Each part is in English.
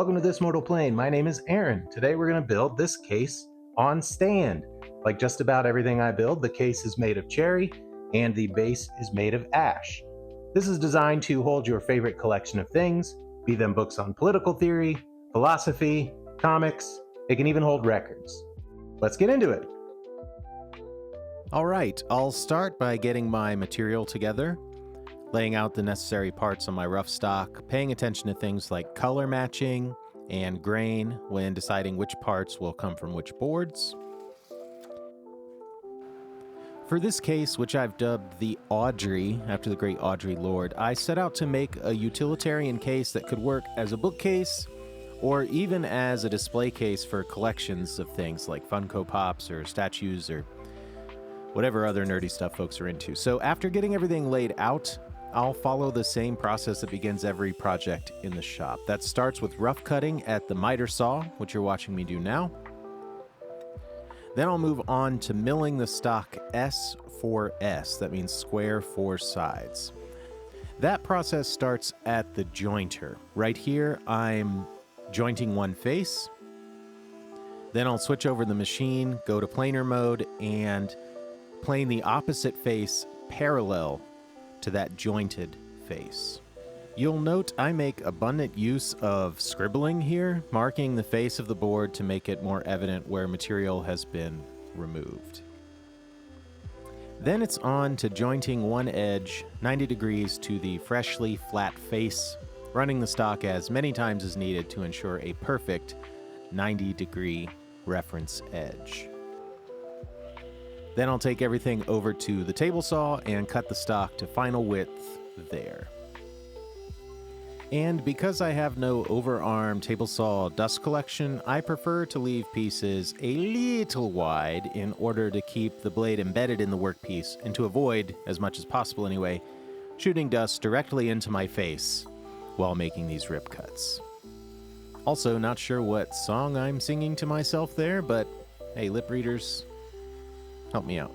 welcome to This Mortal Plane. My name is Aaron. Today we're going to build this case on stand. Like just about everything I build, the case is made of cherry and the base is made of ash. This is designed to hold your favorite collection of things, be them books on political theory, philosophy, comics. It can even hold records. Let's get into it. All right, I'll start by getting my material together, laying out the necessary parts on my rough stock, paying attention to things like color matching and grain when deciding which parts will come from which boards. For this case, which I've dubbed the Audrey, after the great Audre Lorde, I set out to make a utilitarian case that could work as a bookcase or even as a display case for collections of things like Funko Pops or statues or whatever other nerdy stuff folks are into. So after getting everything laid out, I'll follow the same process that begins every project in the shop. That starts with rough cutting at the miter saw, which you're watching me do now. Then I'll move on to milling the stock S4S, that means square 4 sides. That process starts at the jointer. Right here, I'm jointing one face. Then I'll switch over the machine, go to planer mode, and plane the opposite face parallel to that jointed face. You'll note I make abundant use of scribbling here, marking the face of the board to make it more evident where material has been removed. Then it's on to jointing one edge 90 degrees to the freshly flat face, running the stock as many times as needed to ensure a perfect 90-degree reference edge. Then I'll take everything over to the table saw and cut the stock to final width there. And because I have no overarm table saw dust collection, I prefer to leave pieces a little wide in order to keep the blade embedded in the workpiece and to avoid, as much as possible anyway, shooting dust directly into my face while making these rip cuts. Also, not sure what song I'm singing to myself there, but hey, lip readers, help me out.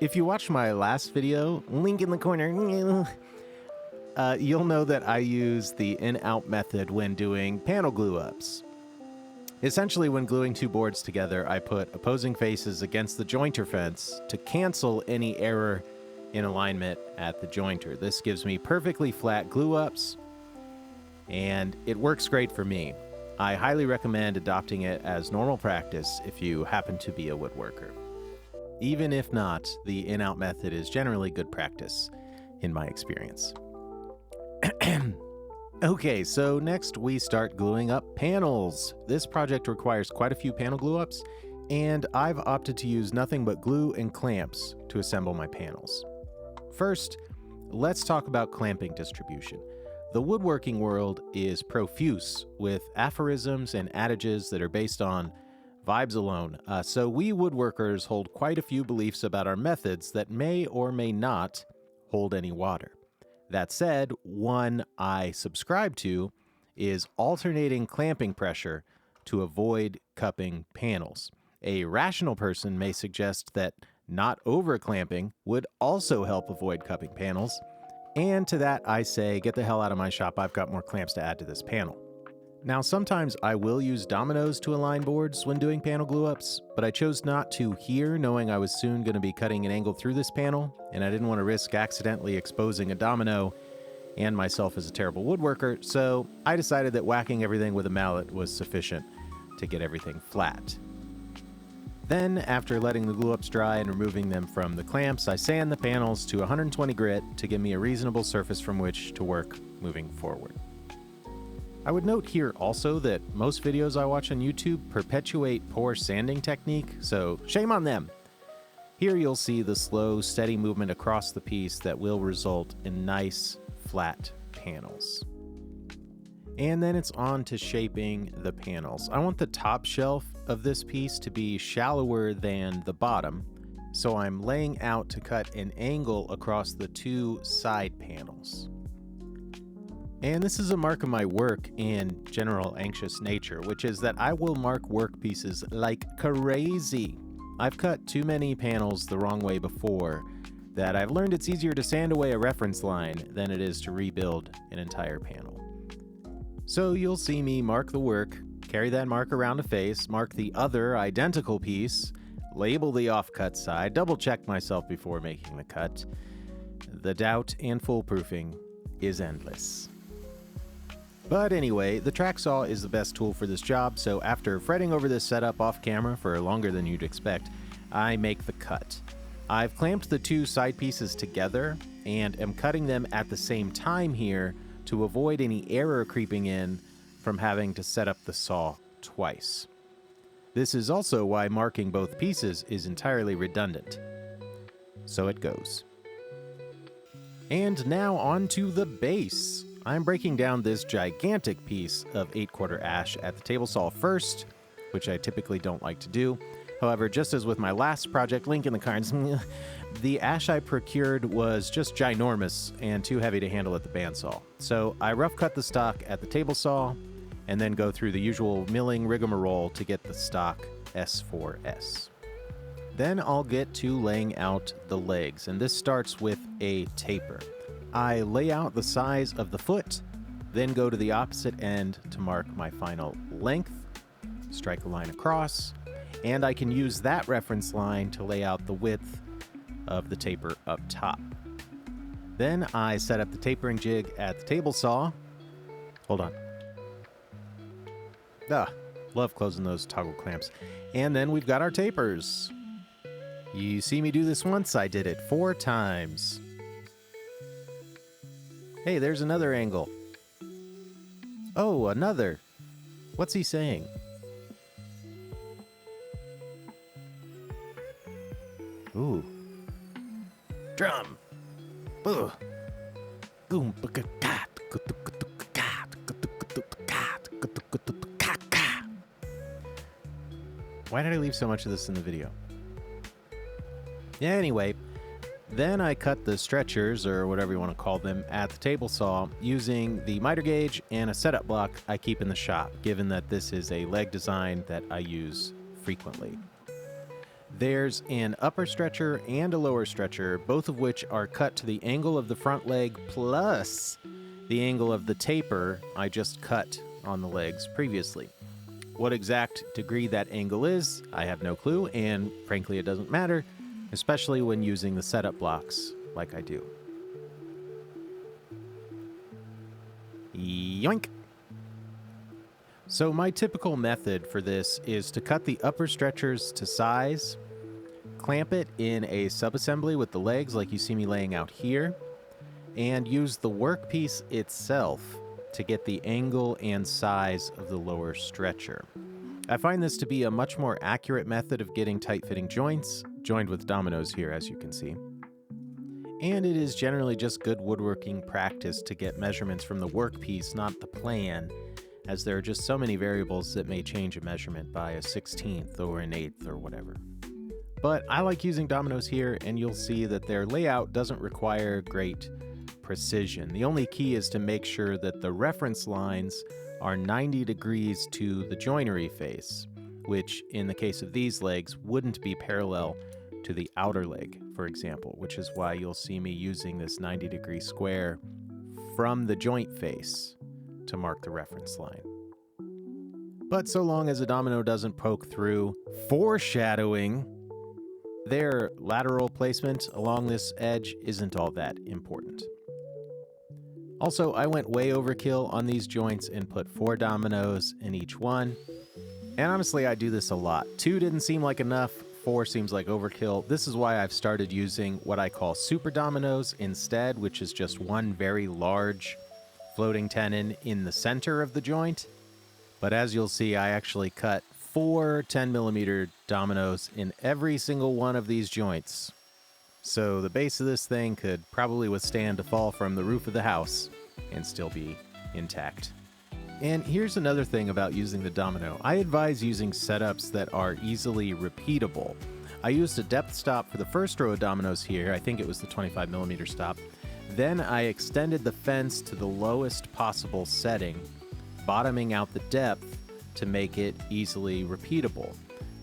If you watched my last video, link in the corner, you'll know that I use the in-out method when doing panel glue-ups. Essentially, when gluing two boards together, I put opposing faces against the jointer fence to cancel any error in alignment at the jointer. This gives me perfectly flat glue-ups, and it works great for me. I highly recommend adopting it as normal practice if you happen to be a woodworker. Even if not, the in-out method is generally good practice, in my experience. Okay, so next we start gluing up panels. This project requires quite a few panel glue-ups, and I've opted to use nothing but glue and clamps to assemble my panels. First, let's talk about clamping distribution. The woodworking world is profuse with aphorisms and adages that are based on vibes alone. So we woodworkers hold quite a few beliefs about our methods that may or may not hold any water. That said, one I subscribe to is alternating clamping pressure to avoid cupping panels. A rational person may suggest that not over-clamping would also help avoid cupping panels. And to that I say, get the hell out of my shop, I've got more clamps to add to this panel. Now, sometimes I will use dominoes to align boards when doing panel glue-ups, but I chose not to here, knowing I was soon going to be cutting an angle through this panel, and I didn't want to risk accidentally exposing a domino and myself as a terrible woodworker, so I decided that whacking everything with a mallet was sufficient to get everything flat. Then, after letting the glue-ups dry and removing them from the clamps, I sand the panels to 120 grit to give me a reasonable surface from which to work moving forward. I would note here also that most videos I watch on YouTube perpetuate poor sanding technique, so shame on them. Here you'll see the slow, steady movement across the piece that will result in nice, flat panels. And then it's on to shaping the panels. I want the top shelf of this piece to be shallower than the bottom, so I'm laying out to cut an angle across the two side panels. And this is a mark of my work and general anxious nature, which is that I will mark work pieces like crazy. I've cut too many panels the wrong way before that I've learned it's easier to sand away a reference line than it is to rebuild an entire panel. So you'll see me mark the work, carry that mark around a face, mark the other identical piece, label the offcut side, double check myself before making the cut. The doubt and foolproofing is endless. But anyway, the track saw is the best tool for this job, so after fretting over this setup off camera for longer than you'd expect, I make the cut. I've clamped the two side pieces together and am cutting them at the same time here to avoid any error creeping in from having to set up the saw twice. This is also why marking both pieces is entirely redundant. So it goes. And now on to the base. I'm breaking down this gigantic piece of 8/4 ash at the table saw first, which I typically don't like to do. However, just as with my last project, link in the cards, the ash I procured was just ginormous and too heavy to handle at the bandsaw. So I rough cut the stock at the table saw and then go through the usual milling rigmarole to get the stock S4S. Then I'll get to laying out the legs, and this starts with a taper. I lay out the size of the foot, then go to the opposite end to mark my final length, strike a line across, and I can use that reference line to lay out the width of the taper up top. Then I set up the tapering jig at the table saw. Hold on. Love closing those toggle clamps. And then we've got our tapers. You see me do this once, I did it 4 times. Hey, there's another angle. Oh, another. What's he saying? Ooh. Drum. Ugh. Why did I leave so much of this in the video? Anyway, then I cut the stretchers, or whatever you want to call them, at the table saw using the miter gauge and a setup block I keep in the shop, given that this is a leg design that I use frequently. There's an upper stretcher and a lower stretcher, both of which are cut to the angle of the front leg plus the angle of the taper I just cut on the legs previously. What exact degree that angle is, I have no clue, and frankly it doesn't matter, especially when using the setup blocks like I do. Yoink! So my typical method for this is to cut the upper stretchers to size, clamp it in a subassembly with the legs like you see me laying out here, and use the workpiece itself to get the angle and size of the lower stretcher. I find this to be a much more accurate method of getting tight-fitting joints, joined with dominoes here as you can see. And it is generally just good woodworking practice to get measurements from the workpiece, not the plan, as there are just so many variables that may change a measurement by a 16th or an 1/8 or whatever. But I like using dominoes here, and you'll see that their layout doesn't require great precision. The only key is to make sure that the reference lines are 90 degrees to the joinery face, which in the case of these legs wouldn't be parallel to the outer leg, for example, which is why you'll see me using this 90-degree square from the joint face to mark the reference line. But so long as a domino doesn't poke through, foreshadowing, their lateral placement along this edge isn't all that important. Also, I went way overkill on these joints and put 4 dominoes in each one. And honestly, I do this a lot. 2 didn't seem like enough, 4 seems like overkill. This is why I've started using what I call super dominoes instead, which is just one very large floating tenon in the center of the joint. But as you'll see, I actually cut 4 10mm dominoes in every single one of these joints. So the base of this thing could probably withstand a fall from the roof of the house and still be intact. And here's another thing about using the domino. I advise using setups that are easily repeatable. I used a depth stop for the first row of dominoes here. I think it was the 25mm stop. Then I extended the fence to the lowest possible setting, bottoming out the depth to make it easily repeatable.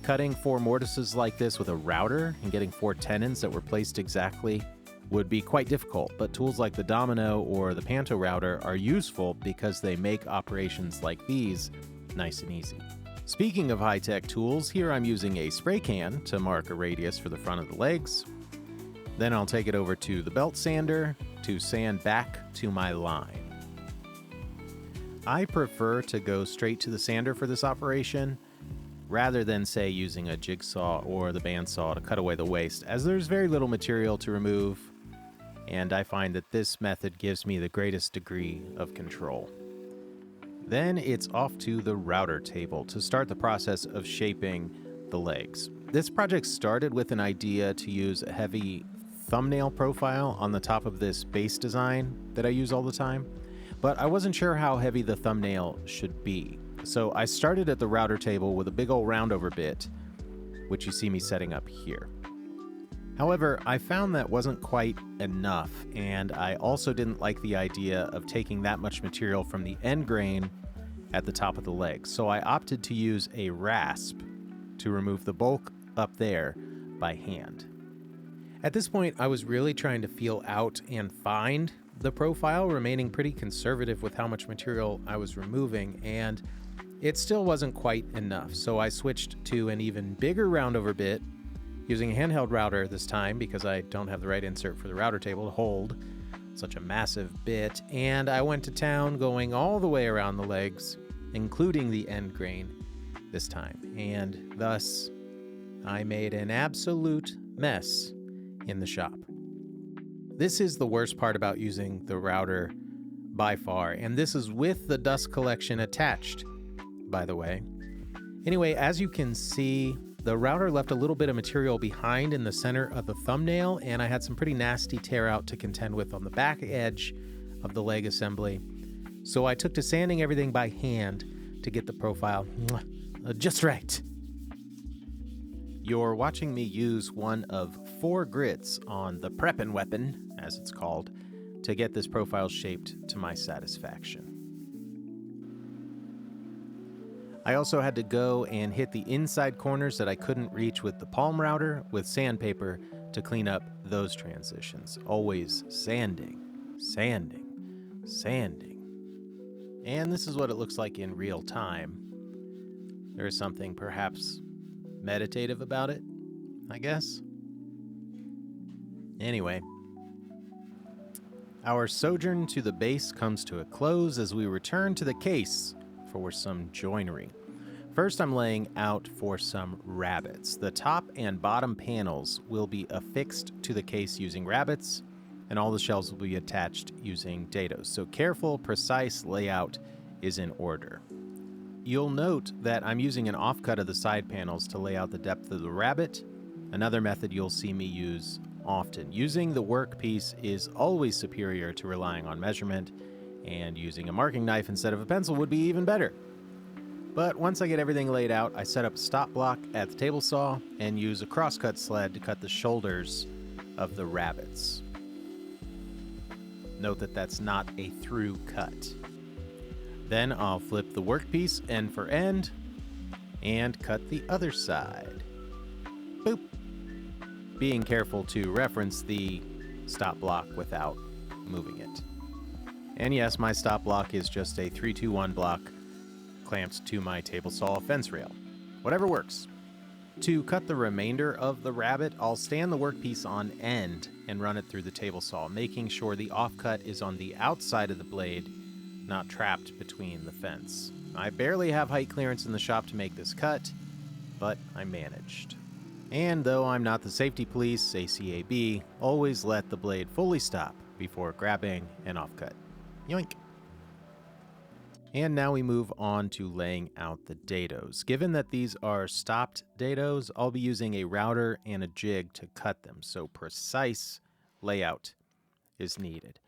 Cutting 4 mortises like this with a router and getting 4 tenons that were placed exactly would be quite difficult, but tools like the Domino or the Panto router are useful because they make operations like these nice and easy. Speaking of high-tech tools, here I'm using a spray can to mark a radius for the front of the legs. Then I'll take it over to the belt sander to sand back to my line. I prefer to go straight to the sander for this operation, rather than, say, using a jigsaw or the bandsaw to cut away the waste, as there's very little material to remove, and I find that this method gives me the greatest degree of control. Then it's off to the router table to start the process of shaping the legs. This project started with an idea to use a heavy thumbnail profile on the top of this base design that I use all the time, but I wasn't sure how heavy the thumbnail should be. So I started at the router table with a big old roundover bit, which you see me setting up here. However, I found that wasn't quite enough, and I also didn't like the idea of taking that much material from the end grain at the top of the leg. So I opted to use a rasp to remove the bulk up there by hand. At this point, I was really trying to feel out and find the profile, remaining pretty conservative with how much material I was removing, and it still wasn't quite enough. So I switched to an even bigger roundover bit, using a handheld router this time because I don't have the right insert for the router table to hold such a massive bit, and I went to town going all the way around the legs, including the end grain this time, and thus I made an absolute mess in the shop. This is the worst part about using the router by far, and this is with the dust collection attached, by the way. Anyway, as you can see, the router left a little bit of material behind in the center of the thumbnail, and I had some pretty nasty tear out to contend with on the back edge of the leg assembly. So I took to sanding everything by hand to get the profile just right. You're watching me use one of 4 grits on the preppin' weapon, as it's called, to get this profile shaped to my satisfaction. I also had to go and hit the inside corners that I couldn't reach with the palm router with sandpaper to clean up those transitions. Always sanding, sanding, sanding. And this is what it looks like in real time. There is something perhaps meditative about it, I guess. Anyway, our sojourn to the base comes to a close as we return to the case for some joinery. First, I'm laying out for some rabbets. The top and bottom panels will be affixed to the case using rabbets, and all the shelves will be attached using dados. So careful, precise layout is in order. You'll note that I'm using an offcut of the side panels to lay out the depth of the rabbet, another method you'll see me use often. Using the workpiece is always superior to relying on measurement, and using a marking knife instead of a pencil would be even better. But once I get everything laid out, I set up a stop block at the table saw and use a crosscut sled to cut the shoulders of the rabbets. Note that that's not a through cut. Then I'll flip the workpiece end for end and cut the other side. Boop. Being careful to reference the stop block without moving it. And yes, my stop block is just a 3-2-1 block clamped to my table saw fence rail. Whatever works. To cut the remainder of the rabbet, I'll stand the workpiece on end and run it through the table saw, making sure the offcut is on the outside of the blade, not trapped between the fence. I barely have height clearance in the shop to make this cut, but I managed. And though I'm not the safety police, ACAB, always let the blade fully stop before grabbing an offcut. Yoink. And now we move on to laying out the dados. Given that these are stopped dados, I'll be using a router and a jig to cut them, so precise layout is needed.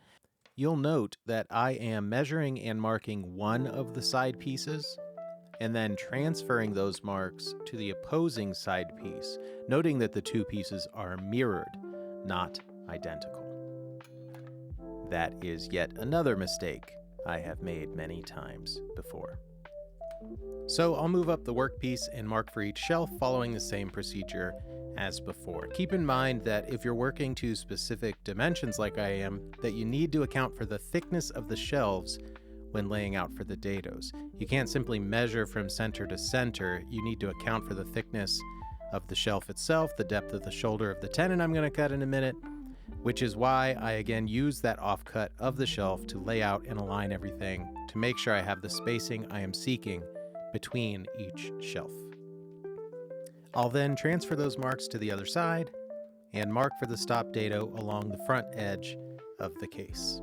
You'll note that I am measuring and marking one of the side pieces, and then transferring those marks to the opposing side piece, noting that the two pieces are mirrored, not identical. That is yet another mistake I have made many times before. So I'll move up the workpiece and mark for each shelf following the same procedure as before. Keep in mind that if you're working to specific dimensions like I am, that you need to account for the thickness of the shelves when laying out for the dados. You can't simply measure from center to center. You need to account for the thickness of the shelf itself, the depth of the shoulder of the tenon I'm going to cut in a minute, which is why I again use that offcut of the shelf to lay out and align everything to make sure I have the spacing I am seeking between each shelf. I'll then transfer those marks to the other side and mark for the stop dado along the front edge of the case.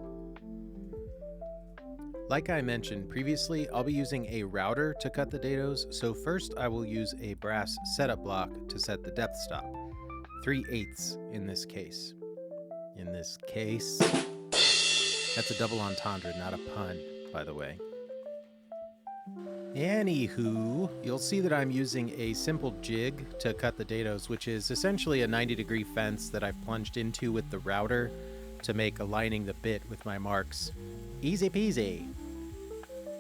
Like I mentioned previously, I'll be using a router to cut the dados, so first I will use a brass setup block to set the depth stop, 3/8 in this case. In this case, that's a double entendre, not a pun, by the way. Anywho, you'll see that I'm using a simple jig to cut the dados, which is essentially a 90-degree fence that I've plunged into with the router to make aligning the bit with my marks easy peasy.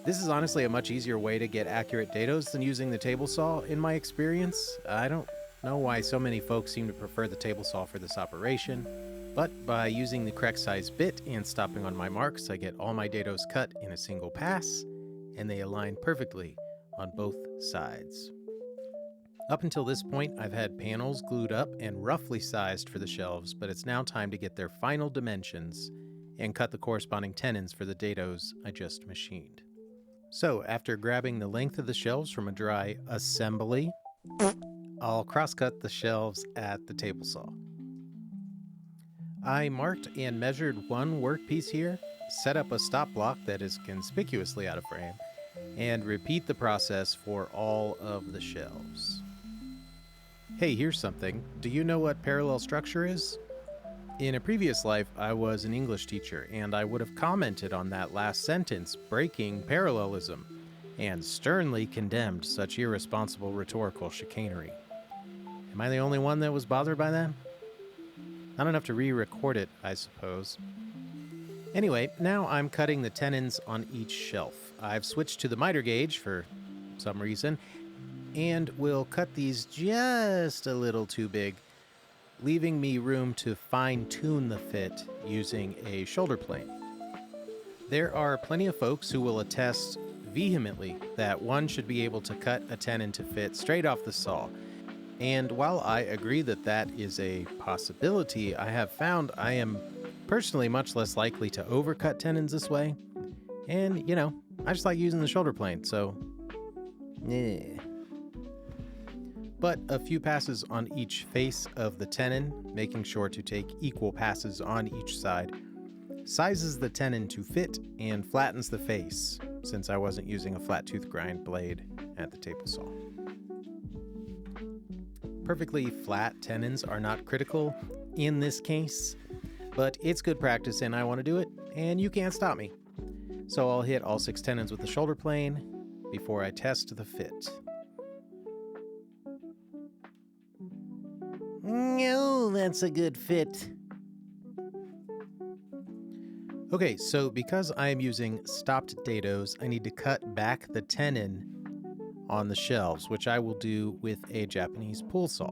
This is honestly a much easier way to get accurate dados than using the table saw, in my experience. I don't know why so many folks seem to prefer the table saw for this operation, but by using the correct size bit and stopping on my marks, I get all my dados cut in a single pass, and they align perfectly on both sides. Up until this point, I've had panels glued up and roughly sized for the shelves, but it's now time to get their final dimensions and cut the corresponding tenons for the dados I just machined. So, after grabbing the length of the shelves from a dry assembly, I'll cross-cut the shelves at the table saw. I marked and measured one workpiece here, set up a stop block that is conspicuously out of frame, and repeat the process for all of the shelves. Hey, here's something. Do you know what parallel structure is? In a previous life, I was an English teacher, and I would have commented on that last sentence, breaking parallelism, and sternly condemned such irresponsible rhetorical chicanery. Am I the only one that was bothered by that? Not enough to re-record it, I suppose. Anyway, now I'm cutting the tenons on each shelf. I've switched to the miter gauge for some reason, and will cut these just a little too big, leaving me room to fine-tune the fit using a shoulder plane. There are plenty of folks who will attest vehemently that one should be able to cut a tenon to fit straight off the saw. And while I agree that that is a possibility, I have found I am personally much less likely to overcut tenons this way. And, I just like using the shoulder plane, so yeah. But a few passes on each face of the tenon, making sure to take equal passes on each side, sizes the tenon to fit and flattens the face, since I wasn't using a flat tooth grind blade at the table saw. Perfectly flat tenons are not critical in this case, but it's good practice and I want to do it, and you can't stop me. So I'll hit all 6 tenons with the shoulder plane before I test the fit. No, that's a good fit. Okay, so because I am using stopped dados, I need to cut back the tenon on the shelves, which I will do with a Japanese pool saw.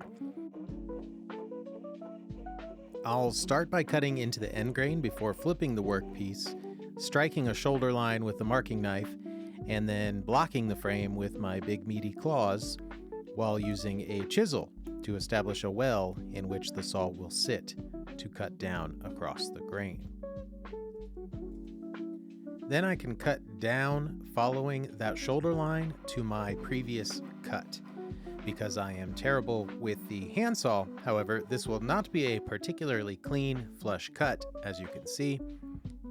I'll start by cutting into the end grain before flipping the workpiece, striking a shoulder line with the marking knife, and then blocking the frame with my big meaty claws while using a chisel to establish a well in which the saw will sit to cut down across the grain. Then I can cut down following that shoulder line to my previous cut. Because I am terrible with the handsaw, however, this will not be a particularly clean, flush cut, as you can see,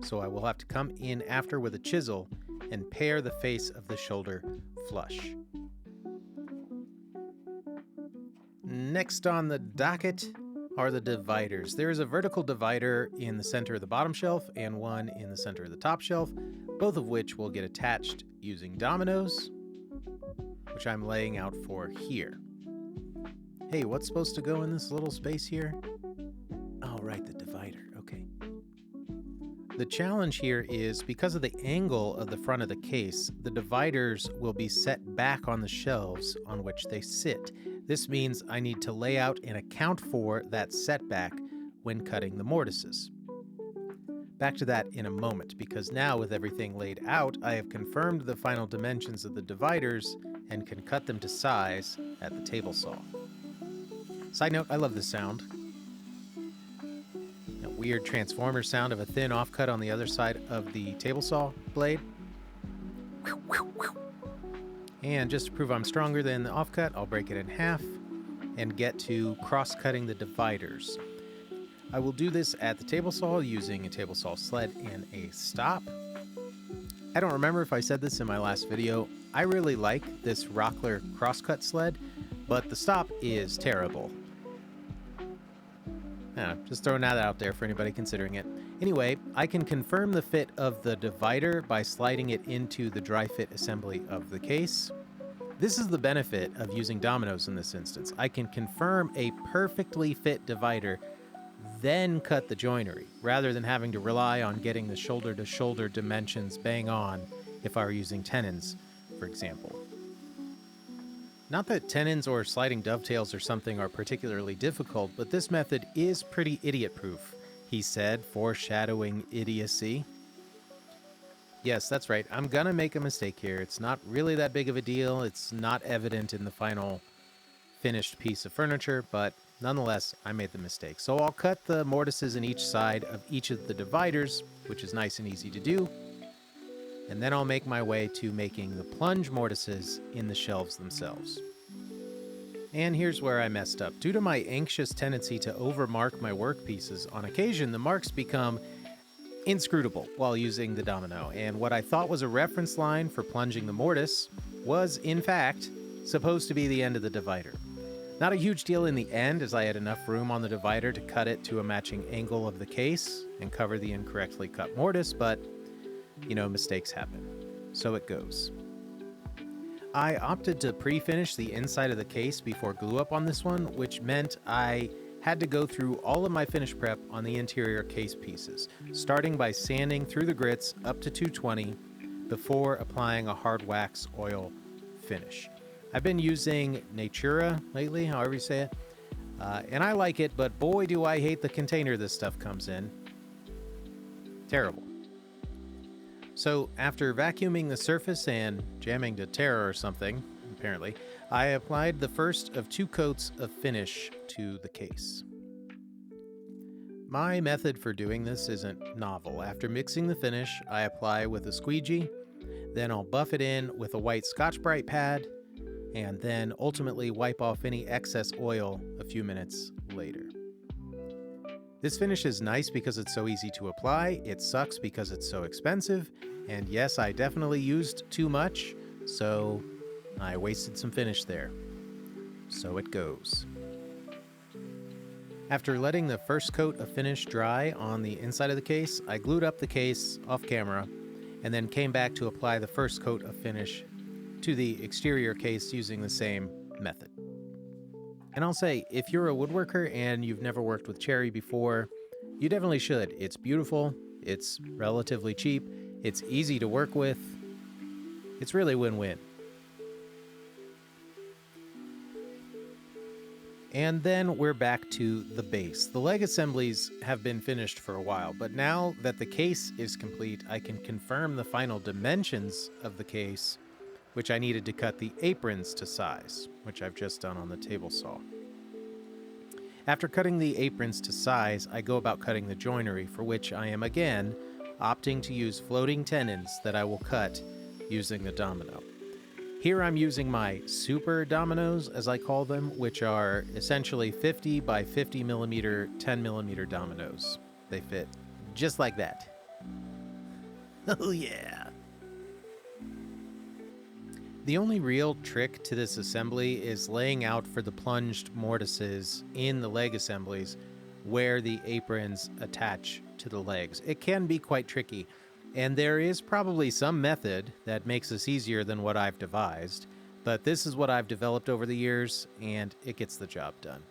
so I will have to come in after with a chisel and pare the face of the shoulder flush. Next on the docket are the dividers. There is a vertical divider in the center of the bottom shelf and one in the center of the top shelf, both of which will get attached using dominoes, which I'm laying out for here. Hey, what's supposed to go in this little space here? Oh, right, the divider. Okay. The challenge here is because of the angle of the front of the case, the dividers will be set back on the shelves on which they sit. This means I need to lay out and account for that setback when cutting the mortises. Back to that in a moment, because now with everything laid out, I have confirmed the final dimensions of the dividers and can cut them to size at the table saw. Side note, I love this sound. A weird transformer sound of a thin offcut on the other side of the table saw blade. And just to prove I'm stronger than the offcut, I'll break it in half and get to cross-cutting the dividers. I will do this at the table saw using a table saw sled and a stop. I don't remember if I said this in my last video. I really like this Rockler crosscut sled, but the stop is terrible. Just throwing that out there for anybody considering it. Anyway, I can confirm the fit of the divider by sliding it into the dry fit assembly of the case. This is the benefit of using dominoes in this instance. I can confirm a perfectly fit divider, then cut the joinery, rather than having to rely on getting the shoulder-to-shoulder dimensions bang on if I were using tenons, for example. Not that tenons or sliding dovetails or something are particularly difficult, but this method is pretty idiot-proof, he said, foreshadowing idiocy. Yes, that's right. I'm gonna make a mistake here. It's not really that big of a deal. It's not evident in the final finished piece of furniture, but nonetheless, I made the mistake. So I'll cut the mortises in each side of each of the dividers, which is nice and easy to do. And then I'll make my way to making the plunge mortises in the shelves themselves. And here's where I messed up. Due to my anxious tendency to overmark my workpieces, on occasion the marks become inscrutable while using the domino, and what I thought was a reference line for plunging the mortise was, in fact, supposed to be the end of the divider. Not a huge deal in the end, as I had enough room on the divider to cut it to a matching angle of the case and cover the incorrectly cut mortise, but, you know, mistakes happen. So it goes. I opted to pre-finish the inside of the case before glue up on this one, which meant I had to go through all of my finish prep on the interior case pieces, starting by sanding through the grits up to 220 before applying a hard wax oil finish. I've been using Natura lately, however you say it, and I like it, but boy do I hate the container this stuff comes in. Terrible. So after vacuuming the surface and jamming to Terra or something, apparently, I applied the first of 2 coats of finish to the case. My method for doing this isn't novel. After mixing the finish, I apply with a squeegee, then I'll buff it in with a white Scotch-Brite pad, and then ultimately wipe off any excess oil a few minutes later. This finish is nice because it's so easy to apply, it sucks because it's so expensive, and yes, I definitely used too much, so I wasted some finish there. So it goes. After letting the first coat of finish dry on the inside of the case, I glued up the case off camera, and then came back to apply the first coat of finish to the exterior case using the same method. And I'll say, if you're a woodworker and you've never worked with cherry before, you definitely should. It's beautiful, it's relatively cheap, it's easy to work with. It's really win-win. And then we're back to the base. The leg assemblies have been finished for a while, but now that the case is complete, I can confirm the final dimensions of the case, which I needed to cut the aprons to size, which I've just done on the table saw. After cutting the aprons to size, I go about cutting the joinery, for which I am again opting to use floating tenons that I will cut using the domino. Here I'm using my super dominoes, as I call them, which are essentially 50 by 50 millimeter, 10 millimeter dominoes. They fit just like that. Oh yeah. The only real trick to this assembly is laying out for the plunged mortises in the leg assemblies where the aprons attach to the legs. It can be quite tricky, and there is probably some method that makes this easier than what I've devised, but this is what I've developed over the years, and it gets the job done.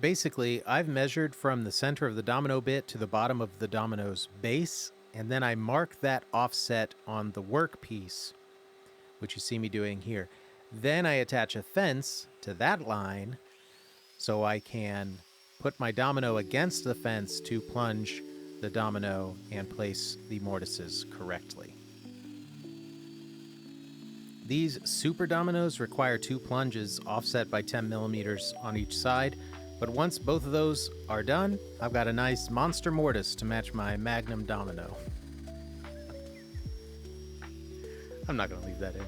Basically, I've measured from the center of the domino bit to the bottom of the domino's base, and then I mark that offset on the workpiece, which you see me doing here. Then I attach a fence to that line so I can put my domino against the fence to plunge the domino and place the mortises correctly. These super dominoes require 2 plunges offset by 10 millimeters on each side, but once both of those are done, I've got a nice monster mortise to match my magnum domino. I'm not going to leave that in.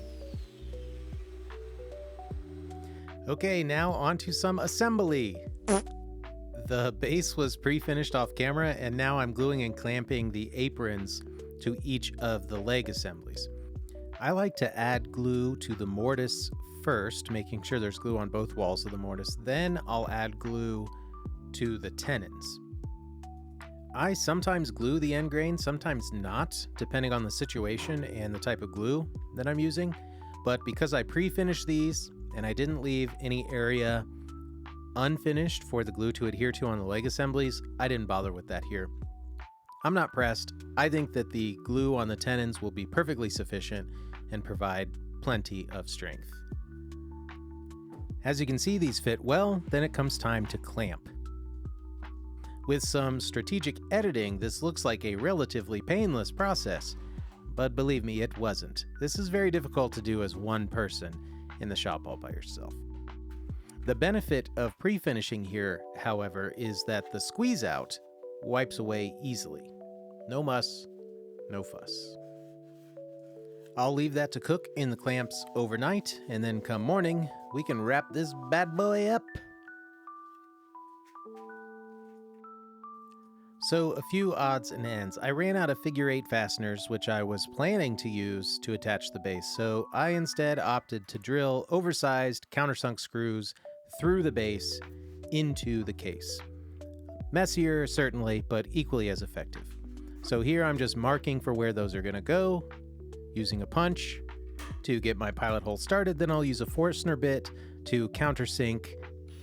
Okay, now on to some assembly. The base was pre-finished off camera, and now I'm gluing and clamping the aprons to each of the leg assemblies. I like to add glue to the mortise first, making sure there's glue on both walls of the mortise. Then I'll add glue to the tenons. I sometimes glue the end grain, sometimes not, depending on the situation and the type of glue that I'm using. But because I pre-finished these and I didn't leave any area unfinished for the glue to adhere to on the leg assemblies, I didn't bother with that here. I'm not pressed. I think that the glue on the tenons will be perfectly sufficient and provide plenty of strength. As you can see, these fit well. Then it comes time to clamp. With some strategic editing, this looks like a relatively painless process, but believe me, it wasn't. This is very difficult to do as one person in the shop all by yourself. The benefit of pre-finishing here, however, is that the squeeze out wipes away easily. No muss, no fuss. I'll leave that to cook in the clamps overnight, and then come morning, we can wrap this bad boy up. So, a few odds and ends. I ran out of figure 8 fasteners, which I was planning to use to attach the base, so I instead opted to drill oversized countersunk screws through the base into the case. Messier, certainly, but equally as effective. So here I'm just marking for where those are going to go, using a punch to get my pilot hole started. Then I'll use a Forstner bit to countersink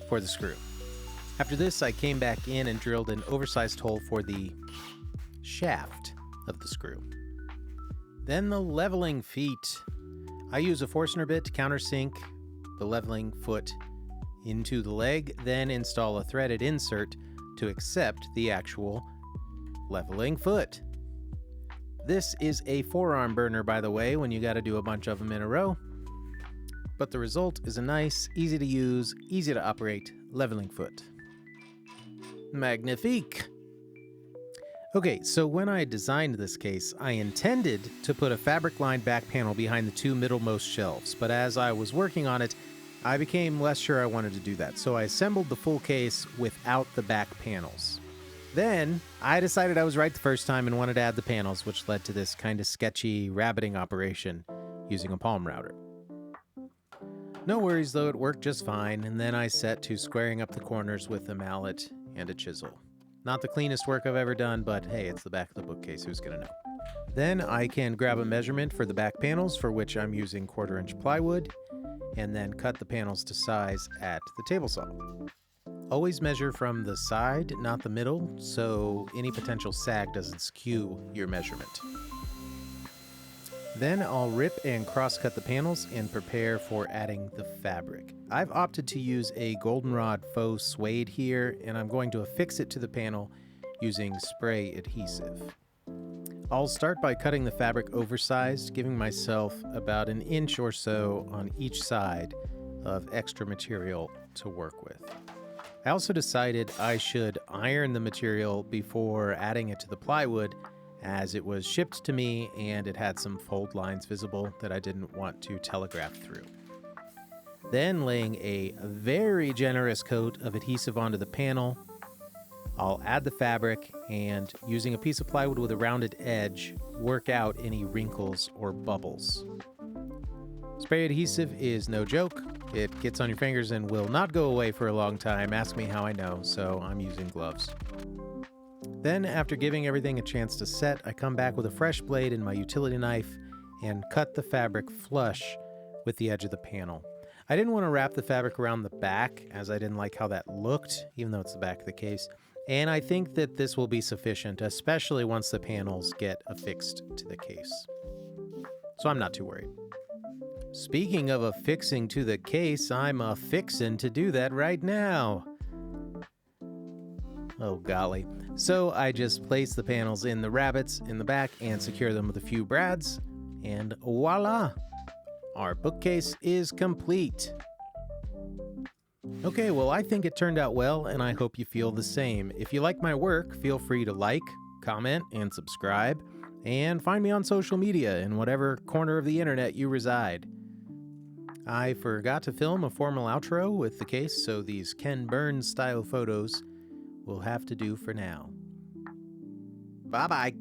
for the screw. After this, I came back in and drilled an oversized hole for the shaft of the screw. Then the leveling feet. I use a Forstner bit to countersink the leveling foot into the leg, then install a threaded insert to accept the actual leveling foot. This is a forearm burner, by the way, when you got to do a bunch of them in a row. But the result is a nice, easy to use, easy to operate leveling foot. Magnifique! Okay, so when I designed this case, I intended to put a fabric-lined back panel behind the 2 middlemost shelves, but as I was working on it, I became less sure I wanted to do that, so I assembled the full case without the back panels. Then, I decided I was right the first time and wanted to add the panels, which led to this kind of sketchy rabbiting operation using a palm router. No worries though, it worked just fine, and then I set to squaring up the corners with a mallet and a chisel. Not the cleanest work I've ever done, but hey, it's the back of the bookcase, who's gonna know? Then I can grab a measurement for the back panels, for which I'm using 1/4-inch plywood, and then cut the panels to size at the table saw. Always measure from the side, not the middle, so any potential sag doesn't skew your measurement. Then I'll rip and cross-cut the panels and prepare for adding the fabric. I've opted to use a goldenrod faux suede here, and I'm going to affix it to the panel using spray adhesive. I'll start by cutting the fabric oversized, giving myself about 1 inch or so on each side of extra material to work with. I also decided I should iron the material before adding it to the plywood, as it was shipped to me and it had some fold lines visible that I didn't want to telegraph through. Then, laying a very generous coat of adhesive onto the panel, I'll add the fabric and, using a piece of plywood with a rounded edge, work out any wrinkles or bubbles. Spray adhesive is no joke. It gets on your fingers and will not go away for a long time. Ask me how I know, so I'm using gloves. Then, after giving everything a chance to set, I come back with a fresh blade and my utility knife and cut the fabric flush with the edge of the panel. I didn't want to wrap the fabric around the back, as I didn't like how that looked, even though it's the back of the case. And I think that this will be sufficient, especially once the panels get affixed to the case. So I'm not too worried. Speaking of affixing to the case, I'm affixin' to do that right now. Oh golly. So I just place the panels in the rabbets in the back and secure them with a few brads, and voila! Our bookcase is complete. Okay, well, I think it turned out well, and I hope you feel the same. If you like my work, feel free to like, comment, and subscribe, and find me on social media in whatever corner of the internet you reside. I forgot to film a formal outro with the case, so these Ken Burns style photos will have to do for now. Bye-bye.